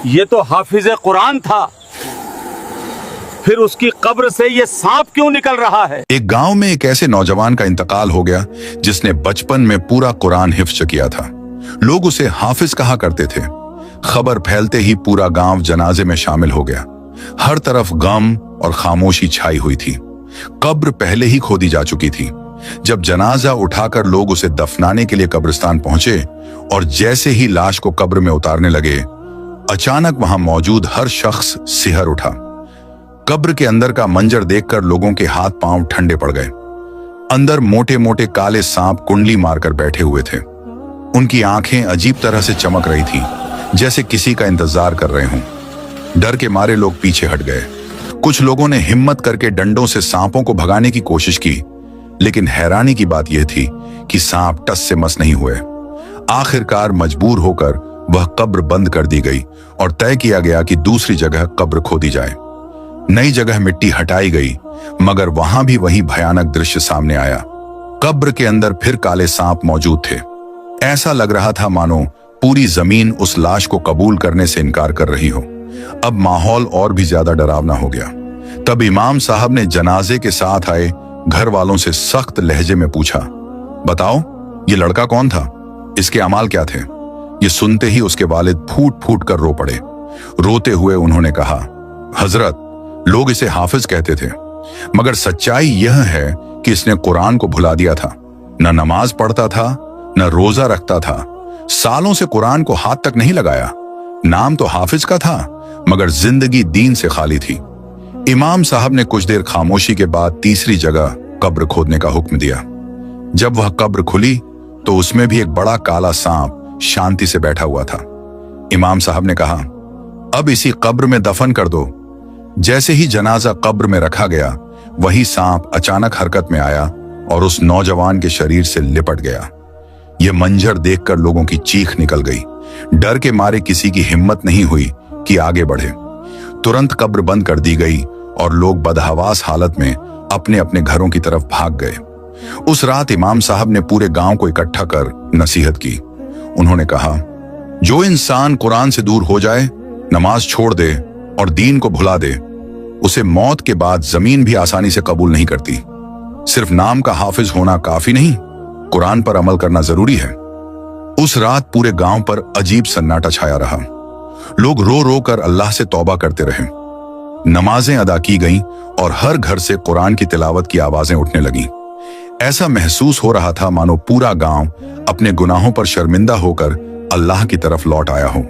ये तो हाफिज कुरान था, फिर उसकी कब्र से ये सांप क्यों निकल रहा है? एक गांव में एक ऐसे नौजवान का इंतकाल हो गया जिसने बचपन में पूरा कुरान हिफ्ज किया था। लोग उसे हाफिज कहा करते थे। खबर फैलते ही पूरा गांव जनाजे में शामिल हो गया। हर तरफ गम और खामोशी छाई हुई थी। कब्र पहले ही खोदी जा चुकी थी। जब जनाजा उठाकर लोग उसे दफनाने के लिए कब्रिस्तान पहुंचे और जैसे ही लाश को कब्र में उतारने लगे, अचानक वहां मौजूद हर शख्स सिहर उठा। कब्र के अंदर का मंजर देखकर लोगों के हाथ पांव ठंडे पड़ गए। अंदर मोटे मोटे काले सांप कुंडली मारकर बैठे हुए थे। उनकी आंखें अजीब तरह से चमक रही थीं, जैसे किसी का इंतजार कर रहे हों। डर के मारे लोग पीछे हट गए। कुछ लोगों ने हिम्मत करके डंडों से सांपों को भगाने की कोशिश की, लेकिन हैरानी की बात यह थी कि सांप टस से मस नहीं हुए। आखिरकार मजबूर होकर वह कब्र बंद कर दी गई और तय किया गया कि दूसरी जगह कब्र खोदी जाए। नई जगह मिट्टी हटाई गई, मगर वहां भी वही भयानक दृश्य सामने आया। कब्र के अंदर फिर काले सांप मौजूद थे। ऐसा लग रहा था मानो पूरी जमीन उस लाश को कबूल करने से इनकार कर रही हो। अब माहौल और भी ज्यादा डरावना हो गया। तब इमाम साहब ने जनाजे के साथ आए घर वालों से सख्त लहजे में पूछा, बताओ ये लड़का कौन था, इसके अमाल क्या थे? ये सुनते ही उसके वालिद फूट फूट कर रो पड़े। रोते हुए उन्होंने कहा, हजरत, लोग इसे हाफिज कहते थे, मगर सच्चाई यह है कि इसने कुरान को भुला दिया था। न नमाज पढ़ता था, न रोजा रखता था, सालों से कुरान को हाथ तक नहीं लगाया। नाम तो हाफिज का था, मगर जिंदगी दीन से खाली थी। इमाम साहब ने कुछ देर खामोशी के बाद तीसरी जगह कब्र खोदने का हुक्म दिया। जब वह कब्र खुली तो उसमें भी एक बड़ा काला सांप शांति से बैठा हुआ था। इमाम साहब ने कहा, अब इसी कब्र में दफन कर दो। जैसे ही जनाजा कब्र में रखा गया, वही सांप अचानक हरकत में आया और उस नौजवान के शरीर से लिपट गया। यह मंजर देखकर लोगों की चीख निकल गई। डर के मारे किसी की हिम्मत नहीं हुई कि आगे बढ़े। तुरंत कब्र बंद कर दी गई और लोग बदहवास हालत में अपने अपने घरों की तरफ भाग गए। उस रात इमाम साहब ने पूरे गांव को इकट्ठा कर नसीहत की। उन्होंने कहा, जो इंसान कुरान से दूर हो जाए, नमाज छोड़ दे और दीन को भुला दे, उसे मौत के बाद जमीन भी आसानी से कबूल नहीं करती। सिर्फ नाम का हाफिज होना काफी नहीं, कुरान पर अमल करना जरूरी है। उस रात पूरे गांव पर अजीब सन्नाटा छाया रहा। लोग रो रो कर अल्लाह से तौबा करते रहे। नमाजें अदा की गईं और हर घर से कुरान की तिलावत की आवाजें उठने लगीं। ऐसा महसूस हो रहा था मानो पूरा गांव अपने गुनाहों पर शर्मिंदा होकर अल्लाह की तरफ लौट आया हो।